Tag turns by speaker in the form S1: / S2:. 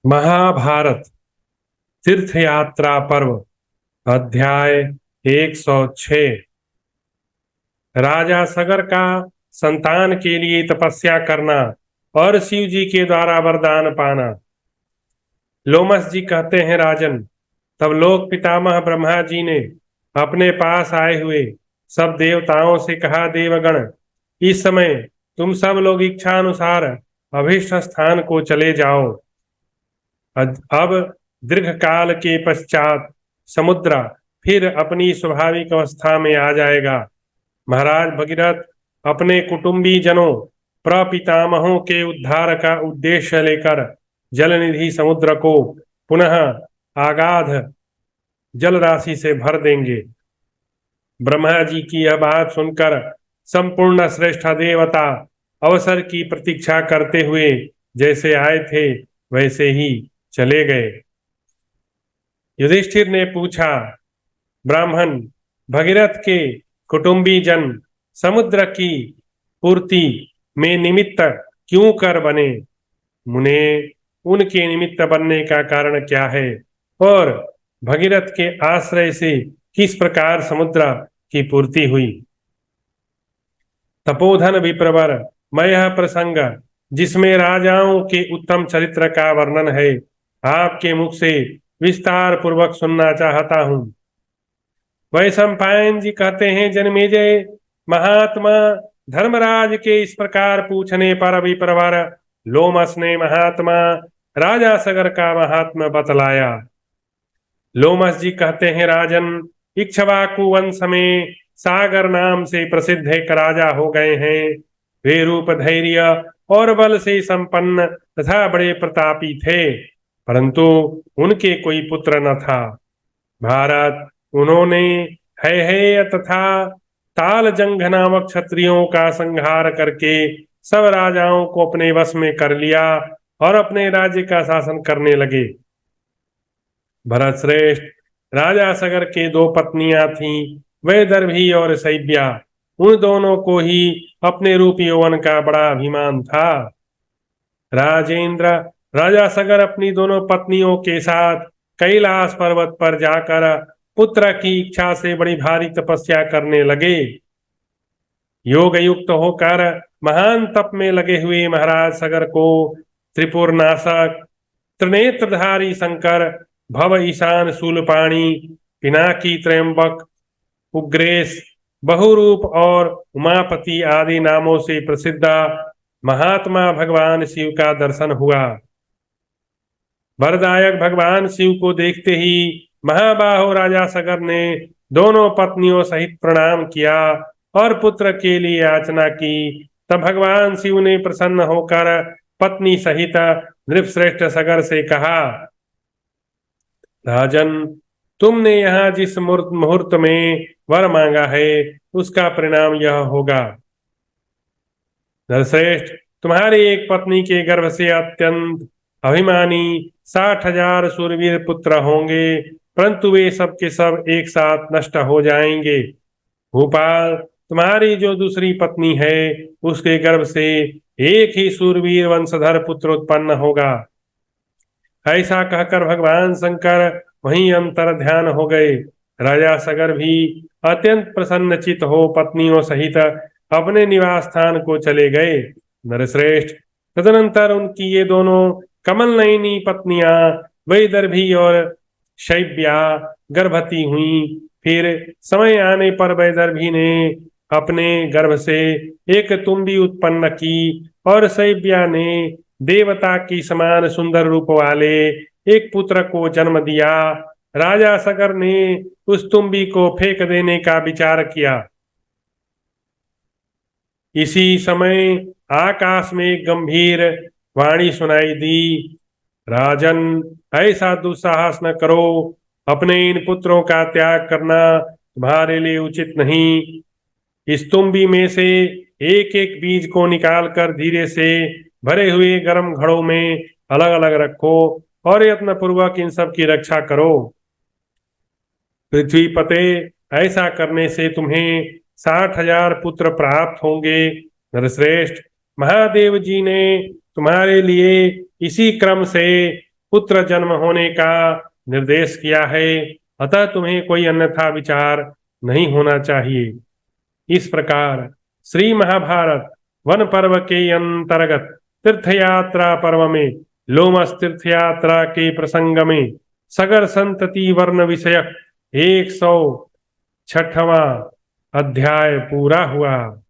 S1: महाभारत तीर्थ यात्रा पर्व अध्याय 106। राजा सगर का संतान के लिए तपस्या करना और शिव जी के द्वारा वरदान पाना। लोमस जी कहते हैं, राजन, तब लोक पितामह ब्रह्मा जी ने अपने पास आए हुए सब देवताओं से कहा, देवगण, इस समय तुम सब लोग इच्छा अनुसार अभीष्ट स्थान को चले जाओ। अब दीर्घ काल के पश्चात समुद्र फिर अपनी स्वाभाविक अवस्था में आ जाएगा। महाराज भगीरथ अपने कुटुंबी जनों प्रपितामहों के उद्धार का उद्देश्य लेकर जलनिधि समुद्र को पुनः आगाध जल राशि से भर देंगे। ब्रह्मा जी की यह बात सुनकर संपूर्ण श्रेष्ठ देवता अवसर की प्रतीक्षा करते हुए जैसे आए थे वैसे ही चले गए। युधिष्ठिर ने पूछा, ब्राह्मण, भगीरथ के कुटुंबी जन समुद्र की पूर्ति में निमित्त क्यों कर बने? मुने, उनके निमित्त बनने का कारण क्या है और भगीरथ के आश्रय से किस प्रकार समुद्र की पूर्ति हुई? तपोधन विप्रवर, मैं यह प्रसंग जिसमें राजाओं के उत्तम चरित्र का वर्णन है आपके मुख से विस्तार पूर्वक सुनना चाहता हूं। वैशंपायन जी कहते हैं, जन्मेजय, महात्मा धर्मराज के इस प्रकार पूछने पर विप्रवर लोमस ने महात्मा राजा सगर का महात्मा बतलाया। लोमस जी कहते हैं, राजन, इक्ष्वाकु वंश में सागर नाम से प्रसिद्ध एक राजा हो गए हैं। वे रूप, धैर्य और बल से संपन्न तथा बड़े प्रतापी थे, परंतु उनके कोई पुत्र न था। भारत उन्होंने है तथा तालजंघ नामक क्षत्रियों का संहार करके सब राजाओं को अपने वश में कर लिया और अपने राज्य का शासन करने लगे। भरत श्रेष्ठ, राजा सगर के दो पत्नियां थीं, वैदर्भी और शैब्या। उन दोनों को ही अपने रूप यौवन का बड़ा अभिमान था। राजेंद्र, राजा सगर अपनी दोनों पत्नियों के साथ कैलाश पर्वत पर जाकर पुत्र की इच्छा से बड़ी भारी तपस्या करने लगे। योग युक्त होकर महान तप में लगे हुए महाराज सगर को त्रिपुर नाशक, त्रिनेत्रधारी शंकर, भव ईशान शूलपाणी, पिनाकी त्रयंबक, उग्रेश, बहुरूप और उमापति आदि नामों से प्रसिद्ध महात्मा भगवान शिव का दर्शन हुआ। वरदायक भगवान शिव को देखते ही महाबाहो राजा सगर ने दोनों पत्नियों सहित प्रणाम किया और पुत्र के लिए याचना की। तब भगवान शिव ने प्रसन्न होकर पत्नी सहित नृपश्रेष्ठ सगर से कहा, राजन, तुमने यहाँ जिस मुहूर्त में वर मांगा है उसका परिणाम यह होगा। नरश्रेष्ठ, तुम्हारी एक पत्नी के गर्भ से अत्यंत अभिमानी 60,000 शूरवीर पुत्र होंगे, परंतु वे सब के सब एक साथ नष्ट हो जाएंगे। भूपाल, तुम्हारी जो दूसरी पत्नी है उसके गर्भ से एक ही शूरवीर वंशधर पुत्र उत्पन्न होगा। ऐसा कहकर भगवान शंकर वहीं अंतर ध्यान हो गए। राजा सगर भी अत्यंत प्रसन्नचित हो पत्नियों सहित अपने निवास स्थान को चले गए। नरश्रेष्ठ, तदनंतर उनकी ये दोनों कमल नयनी पत्नियां वैदर्भी और शैब्या गर्भवती हुई। फिर समय आने पर वैदर्भी ने अपने गर्भ से एक तुम्बी उत्पन्न की और शैब्या ने देवता की समान सुंदर रूप वाले एक पुत्र को जन्म दिया। राजा सगर ने उस तुम्बी को फेंक देने का विचार किया। इसी समय आकाश में एक गंभीर वाणी सुनाई दी, राजन, ऐसा दुस्साहस न करो। अपने इन पुत्रों का त्याग करना तुम्हारे लिए उचित नहीं। इस तुम्बी में से एक एक बीज को निकालकर धीरे से भरे हुए गर्म घड़ों में अलग अलग रखो और यत्न पूर्वक इन सब की रक्षा करो। पृथ्वी पते, ऐसा करने से तुम्हें 60,000 पुत्र प्राप्त होंगे। नरश्रेष्ठ, महादेव जी ने तुम्हारे लिए इसी क्रम से पुत्र जन्म होने का निर्देश किया है, अतः तुम्हें कोई अन्यथा विचार नहीं होना चाहिए। इस प्रकार श्री महाभारत वन पर्व के अंतर्गत तीर्थ यात्रा पर्व में लोमस तीर्थ यात्रा के प्रसंग में सगर संतति वर्ण विषयक 106वां अध्याय पूरा हुआ।